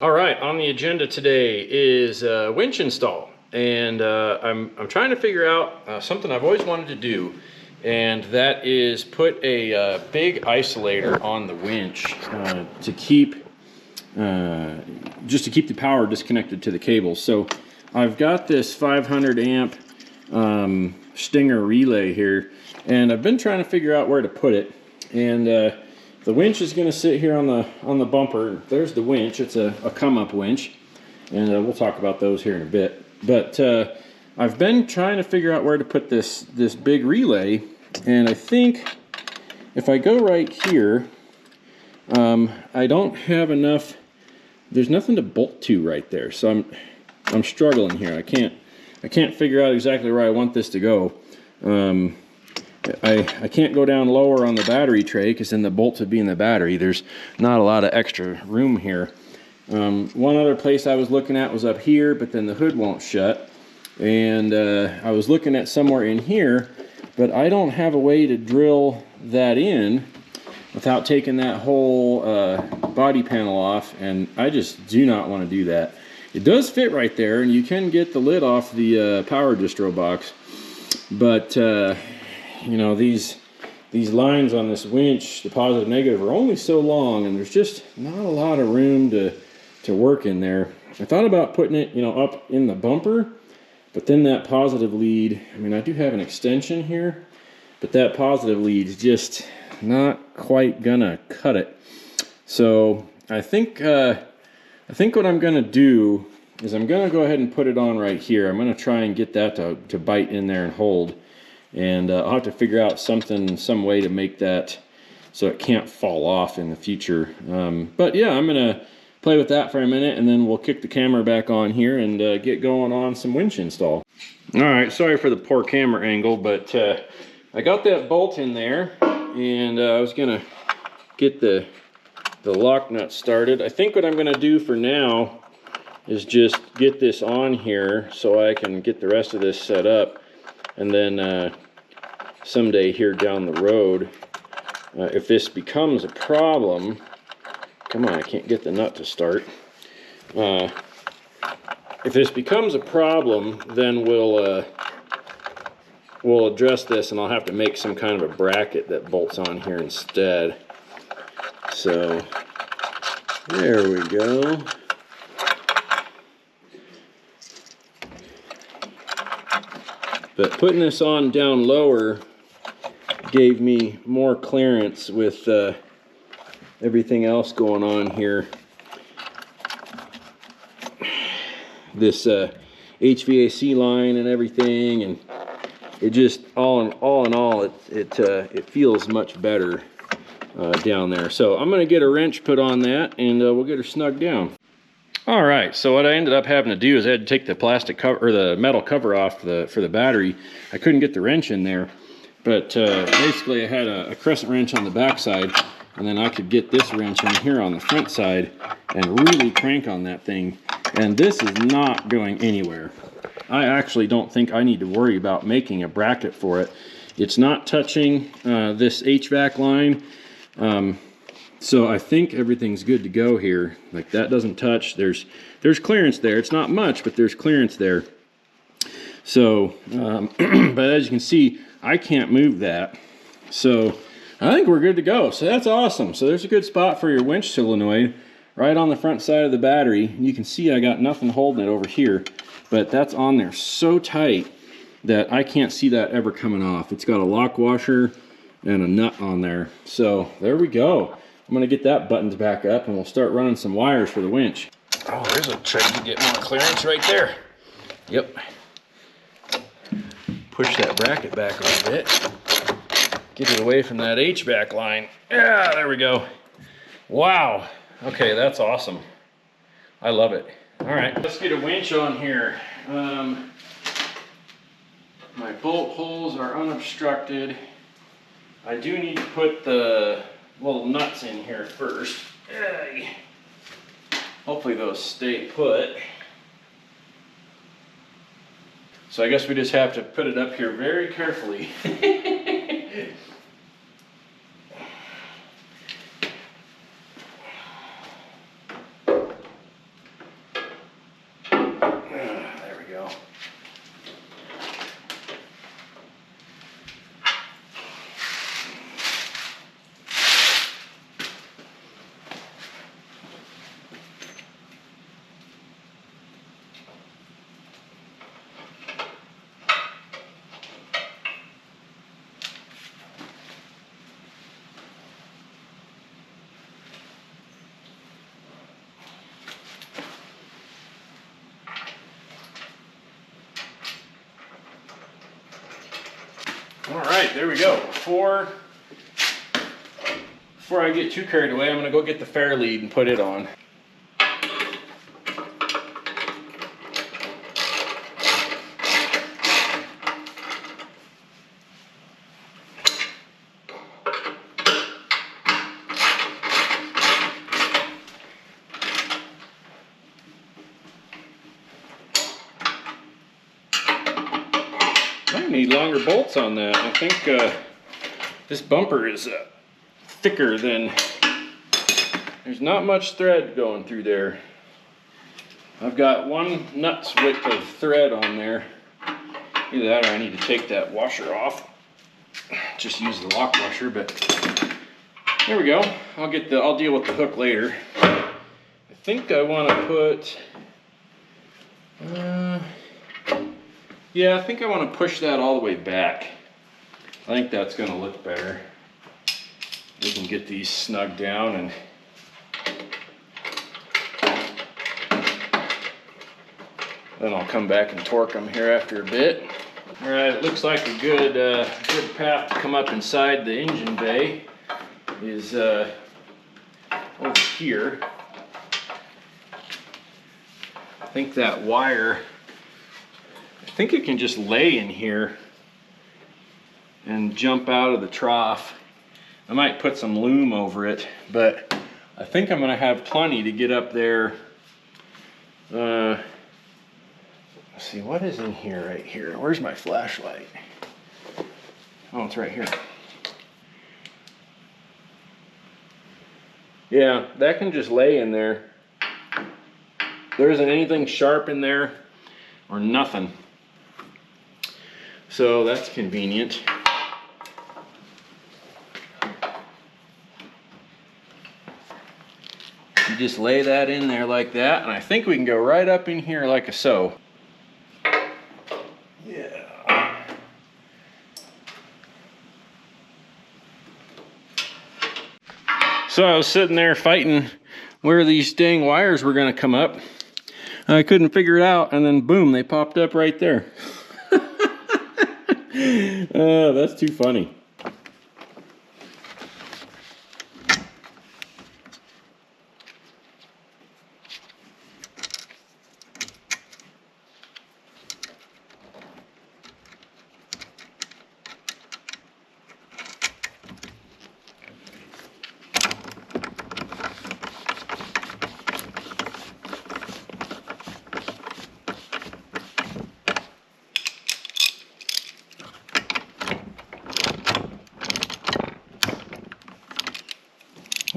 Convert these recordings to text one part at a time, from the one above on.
All right, on the agenda today is a winch install, and I'm trying to figure out something I've always wanted to do, and that is put a big isolator on the winch to keep just to keep the power disconnected to the cables. So I've got this 500 amp Stinger relay here, and I've been trying to figure out where to put it, and the winch is going to sit here on the bumper. There's the winch. It's a come-up winch, and we'll talk about those here in a bit. But I've been trying to figure out where to put this big relay, and I think if I go right here, I don't have enough. There's nothing to bolt to right there, so I'm struggling here. I can't figure out exactly where I want this to go. I can't go down lower on the battery tray because then the bolts would be in the battery. There's not a lot of extra room here. One other place I was looking at was up here, but then the hood won't shut. And I was looking at somewhere in here, but I don't have a way to drill that in without taking that whole body panel off, and I just do not want to do that. It does fit right there, and you can get the lid off the power distro box, but you know, these lines on this winch, the positive negative, are only so long, and there's just not a lot of room to work in there. I thought about putting it, you know, up in the bumper, but then that positive lead, I mean, I do have an extension here, but that positive lead is just not quite gonna cut it. So I think what I'm gonna do is I'm gonna go ahead and put it on right here. I'm gonna try and get that to bite in there and hold. And I'll have to figure out some way to make that so it can't fall off in the future. But yeah, I'm gonna play with that for a minute, and then we'll kick the camera back on here and get going on some winch install. All right, sorry for the poor camera angle, but I got that bolt in there, and I was gonna get the lock nut started. I think what I'm gonna do for now is just get this on here so I can get the rest of this set up. And then someday here down the road, if this becomes a problem, come on, I can't get the nut to start. If this becomes a problem, then we'll address this, and I'll have to make some kind of a bracket that bolts on here instead. So there we go. But putting this on down lower gave me more clearance with everything else going on here. This HVAC line and everything, and it just all in all it feels much better down there. So I'm gonna get a wrench put on that, and we'll get her snugged down. All right, so what I ended up having to do is I had to take the plastic cover, or the metal cover off for the battery. I couldn't get the wrench in there, but basically I had a crescent wrench on the back side, and then I could get this wrench in here on the front side and really crank on that thing. And this is not going anywhere. I actually don't think I need to worry about making a bracket for it. It's not touching this HVAC line. So I think everything's good to go here. Like, that doesn't touch. There's clearance there. It's not much, but there's clearance there. So, but as you can see, I can't move that. So I think we're good to go. So that's awesome. So there's a good spot for your winch solenoid right on the front side of the battery. You can see I got nothing holding it over here, but that's on there so tight that I can't see that ever coming off. It's got a lock washer and a nut on there. So there we go. I'm gonna get that buttoned back up, and we'll start running some wires for the winch. Oh, there's a trick to get more clearance right there. Yep. Push that bracket back a little bit. Get it away from that HVAC line. Yeah, there we go. Wow. Okay, that's awesome. I love it. All right, let's get a winch on here. My bolt holes are unobstructed. I do need to put the little nuts in here first. Hopefully those stay put. So I guess we just have to put it up here very carefully. All right, there we go. Before I get too carried away, I'm gonna go get the fair lead and put it on. Might need longer bolts on that. I think this bumper is thicker than, there's not much thread going through there. I've got 1 nut's width of thread on there. Either that or I need to take that washer off. Just use the lock washer, but there we go. I'll deal with the hook later. I think I want to put, yeah, I think I want to push that all the way back. I think that's going to look better. We can get these snug down and then I'll come back and torque them here after a bit. All right, it looks like a good path to come up inside the engine bay is over here. I think that wire, I think it can just lay in here and jump out of the trough. I might put some loom over it, but I think I'm gonna have plenty to get up there. Let's see, what is in here right here? Where's my flashlight? Oh, it's right here. Yeah, that can just lay in there. There isn't anything sharp in there or nothing. So that's convenient. You just lay that in there like that, and I think we can go right up in here like so. Yeah. So I was sitting there fighting where these dang wires were going to come up. I couldn't figure it out, and then boom, they popped up right there. Oh, that's too funny.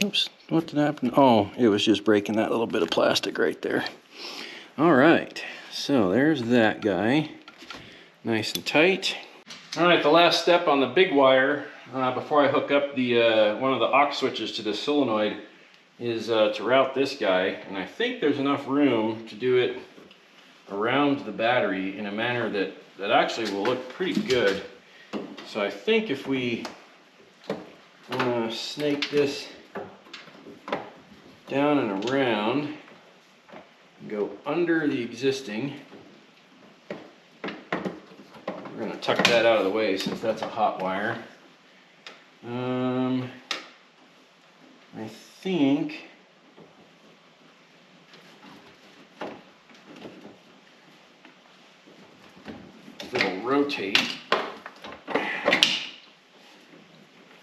Oops, what did happen? Oh, it was just breaking that little bit of plastic right there. All right, so there's that guy. Nice and tight. All right, the last step on the big wire, before I hook up the one of the aux switches to the solenoid, is to route this guy. And I think there's enough room to do it around the battery in a manner that actually will look pretty good. So I think if we snake this down and around, go under the existing. We're going to tuck that out of the way since that's a hot wire. I think it'll rotate.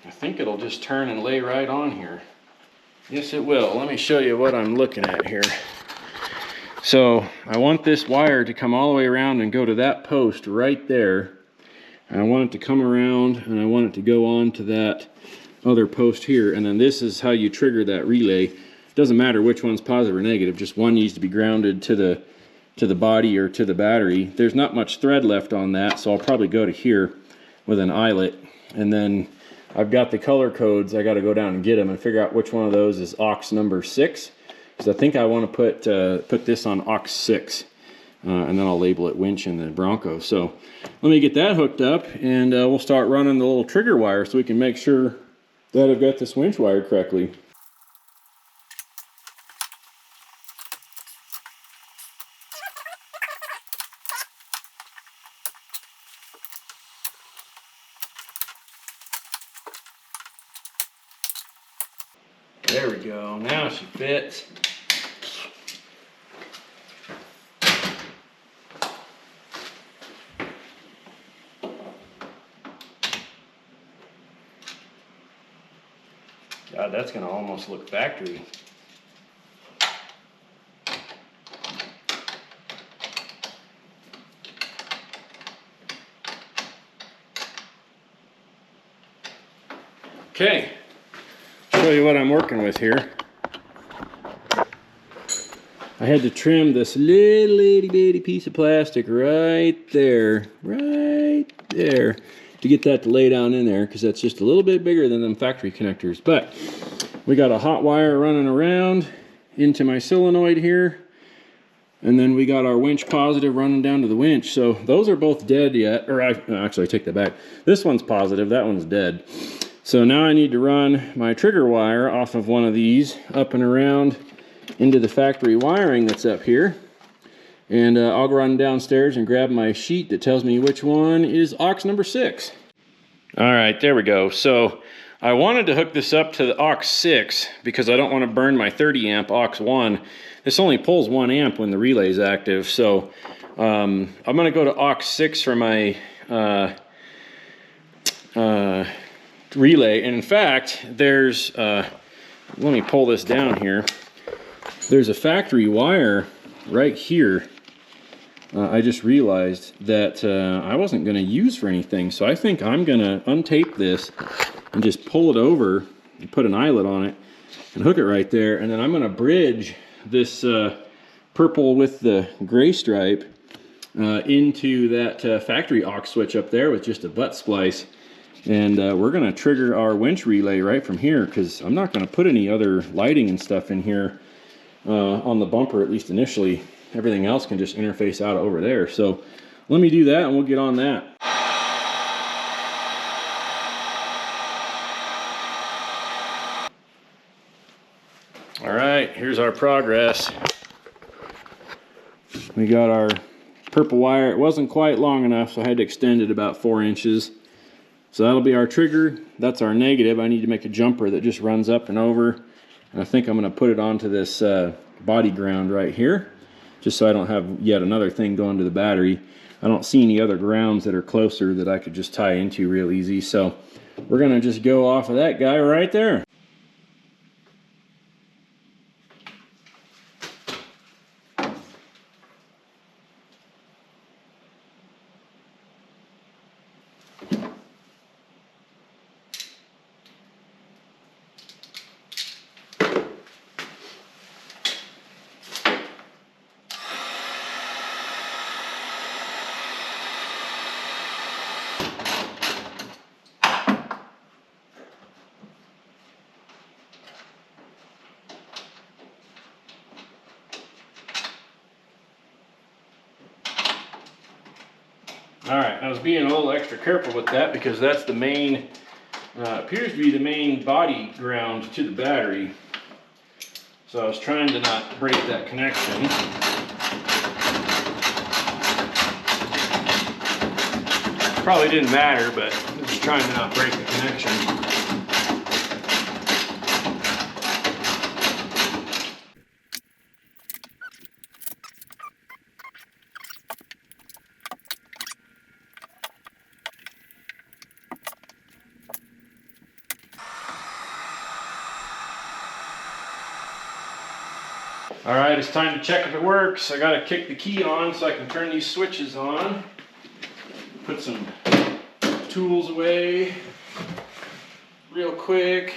I think it'll just turn and lay right on here. Yes, it will. Let me show you what I'm looking at here. So I want this wire to come all the way around and go to that post right there. And I want it to come around and I want it to go on to that other post here. And then this is how you trigger that relay. It doesn't matter which one's positive or negative, just one needs to be grounded to the body or to the battery. There's not much thread left on that, so I'll probably go to here with an eyelet. And then I've got the color codes. I got to go down and get them and figure out which one of those is aux number 6. Because I think I want to put this on aux 6. And then I'll label it Winch in the Bronco. So let me get that hooked up and we'll start running the little trigger wire so we can make sure that I've got this winch wired correctly. There we go. Now she fits. God, that's gonna almost look factory. Okay, show you what I'm working with here. I had to trim this little itty bitty piece of plastic right there, to get that to lay down in there, because that's just a little bit bigger than them factory connectors. But we got a hot wire running around into my solenoid here, and then we got our winch positive running down to the winch. So those are both dead yet, or actually I take that back. This one's positive, that one's dead. So now I need to run my trigger wire off of one of these up and around into the factory wiring that's up here. And I'll run downstairs and grab my sheet that tells me which one is aux number 6. All right, there we go. So I wanted to hook this up to the aux 6 because I don't want to burn my 30 amp aux 1. This only pulls 1 amp when the relay is active. So I'm going to go to aux 6 for my relay. And in fact, there's let me pull this down here. There's a factory wire right here. I just realized that I wasn't going to use for anything, so I think I'm going to untape this and just pull it over and put an eyelet on it and hook it right there, and then I'm going to bridge this purple with the gray stripe into that factory aux switch up there with just a butt splice. And we're going to trigger our winch relay right from here, because I'm not going to put any other lighting and stuff in here on the bumper, at least initially. Everything else can just interface out over there. So let me do that and we'll get on that. All right, here's our progress. We got our purple wire. It wasn't quite long enough, so I had to extend it about 4 inches. So that'll be our trigger. That's our negative. I need to make a jumper that just runs up and over. And I think I'm going to put it onto this body ground right here, just so I don't have yet another thing going to the battery. I don't see any other grounds that are closer that I could just tie into real easy. So we're going to just go off of that guy right there. All right, I was being a little extra careful with that because that's the main, appears to be the main body ground to the battery. So I was trying to not break that connection. Probably didn't matter, but I was trying to not break the connection. All right, it's time to check if it works. I gotta kick the key on so I can turn these switches on. Put some tools away real quick.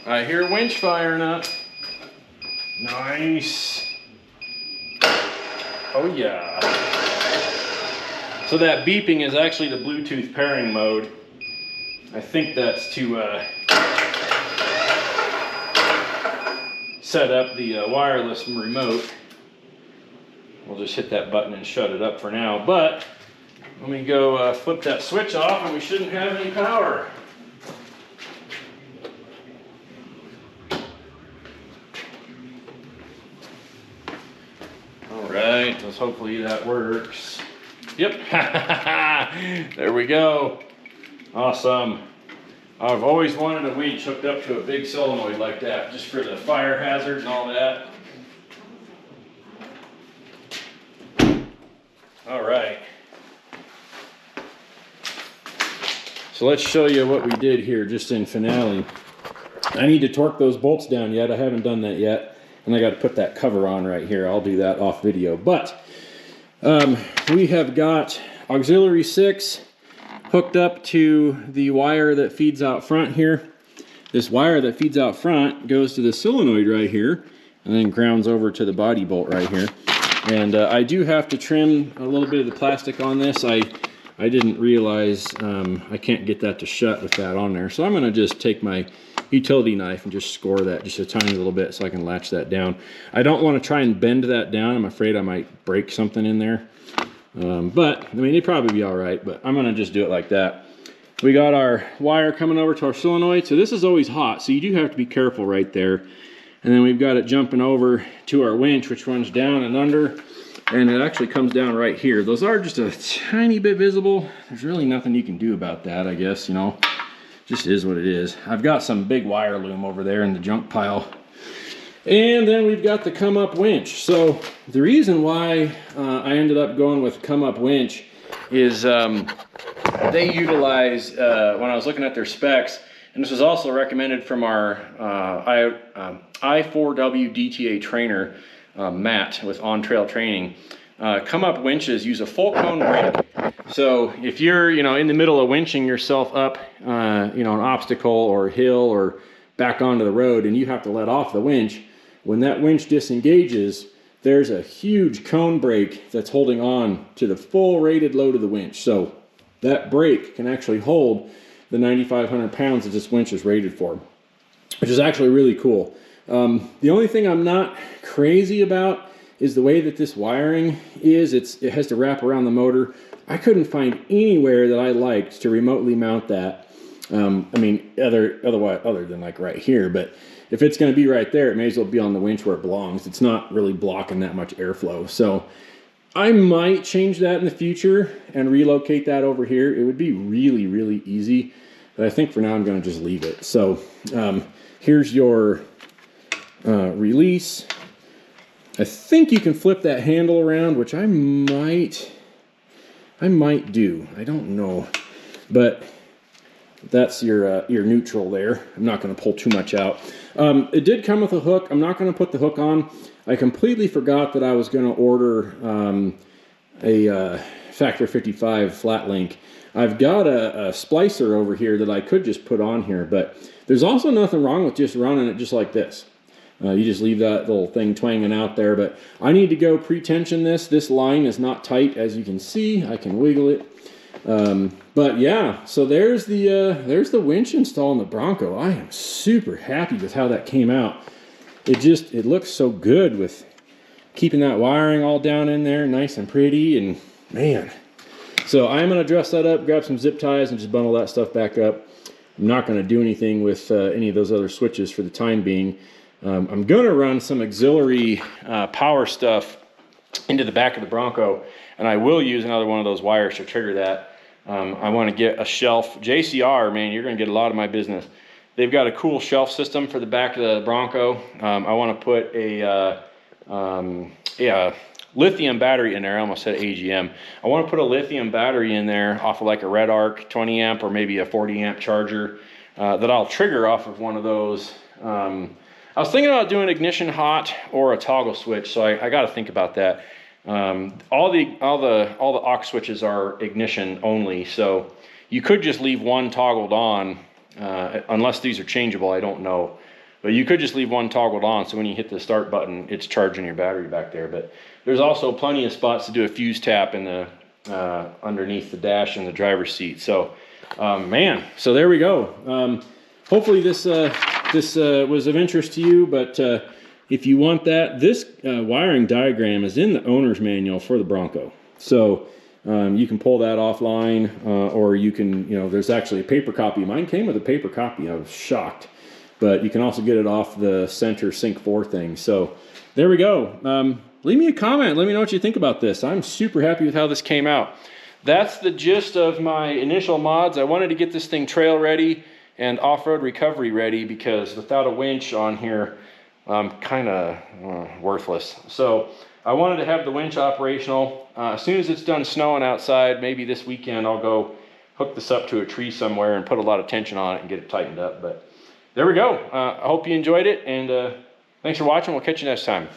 I hear winch firing up. Nice. Oh yeah. So that beeping is actually the Bluetooth pairing mode. I think that's to set up the wireless remote. We'll just hit that button and shut it up for now. But let me go flip that switch off and we shouldn't have any power. right, let's hopefully that works. Yep, there we go. Awesome. I've always wanted a winch hooked up to a big solenoid like that, just for the fire hazard and all that. All right. So let's show you what we did here just in finale. I need to torque those bolts down yet. I haven't done that yet. And I got to put that cover on right here. I'll do that off video. But we have got auxiliary 6 hooked up to the wire that feeds out front here. This wire that feeds out front goes to the solenoid right here and then grounds over to the body bolt right here. And I do have to trim a little bit of the plastic on this. I didn't realize I can't get that to shut with that on there. So I'm going to just take my utility knife and just score that just a tiny little bit so I can latch that down. I don't want to try and bend that down. I'm afraid I might break something in there. But, I mean, it'd probably be all right, but I'm going to just do it like that. We got our wire coming over to our solenoid. So this is always hot, so you do have to be careful right there. And then we've got it jumping over to our winch, which runs down and under. And it actually comes down right here. Those are just a tiny bit visible. There's really nothing you can do about that, I guess, you know. Just is what it is. I've got some big wire loom over there in the junk pile. And then we've got the come up winch. So the reason why I ended up going with come up winch is they utilize, when I was looking at their specs, and this was also recommended from our I4W DTA trainer, Matt, with On Trail Training. Come up winches use a full cone brake. So if you're, you know, in the middle of winching yourself up, you know, an obstacle or a hill or back onto the road, and you have to let off the winch, when that winch disengages, there's a huge cone brake that's holding on to the full rated load of the winch. So that brake can actually hold the 9,500 pounds that this winch is rated for, which is actually really cool. The only thing I'm not crazy about is the way that this wiring is. It has to wrap around the motor. I couldn't find anywhere that I liked to remotely mount that. I mean, other than like right here, but if it's going to be right there, it may as well be on the winch where it belongs. It's not really blocking that much airflow. So I might change that in the future and relocate that over here. It would be really, really easy, but I think for now I'm going to just leave it. So here's your release. I think you can flip that handle around, which I might do. I don't know, but that's your neutral there. I'm not going to pull too much out. It did come with a hook. I'm not going to put the hook on. I completely forgot that I was going to order a Factor 55 flat link. I've got a splicer over here that I could just put on here, but there's also nothing wrong with just running it just like this. You just leave that little thing twanging out there, but I need to go pre-tension this. This line is not tight, as you can see. I can wiggle it. But yeah, so there's the winch install in the Bronco. I am super happy with how that came out. It looks so good with keeping that wiring all down in there, nice and pretty, and man. So I'm gonna dress that up, grab some zip ties, and just bundle that stuff back up. I'm not gonna do anything with any of those other switches for the time being. I'm gonna run some auxiliary power stuff into the back of the Bronco, and I will use another one of those wires to trigger that. I want to get a shelf. JCR, man, you're going to get a lot of my business. They've got a cool shelf system for the back of the Bronco. I want to put a lithium battery in there. I almost said AGM. I want to put a lithium battery in there off of like a Red Arc 20 amp or maybe a 40 amp charger that I'll trigger off of one of those. I was thinking about doing ignition hot or a toggle switch, so I got to think about that. All the aux switches are ignition only, so you could just leave one toggled on, unless these are changeable. I don't know, but you could just leave one toggled on, so when you hit the start button, it's charging your battery back there. But there's also plenty of spots to do a fuse tap in the underneath the dash and the driver's seat. So, man, so there we go. Hopefully this was of interest to you, but if you want that, this wiring diagram is in the owner's manual for the Bronco. So you can pull that offline, or you can, there's actually a paper copy. Mine came with a paper copy. I was shocked. But you can also get it off the center Sync 4 thing. So there we go. leave me a comment. Let me know what you think about this. I'm super happy with how this came out. That's the gist of my initial mods. I wanted to get this thing trail ready and off-road recovery ready, because without a winch on here, I'm kind of worthless. So I wanted to have the winch operational. As soon as it's done snowing outside, maybe this weekend, I'll go hook this up to a tree somewhere and put a lot of tension on it and get it tightened up. But there we go. I hope you enjoyed it, and thanks for watching. We'll catch you next time.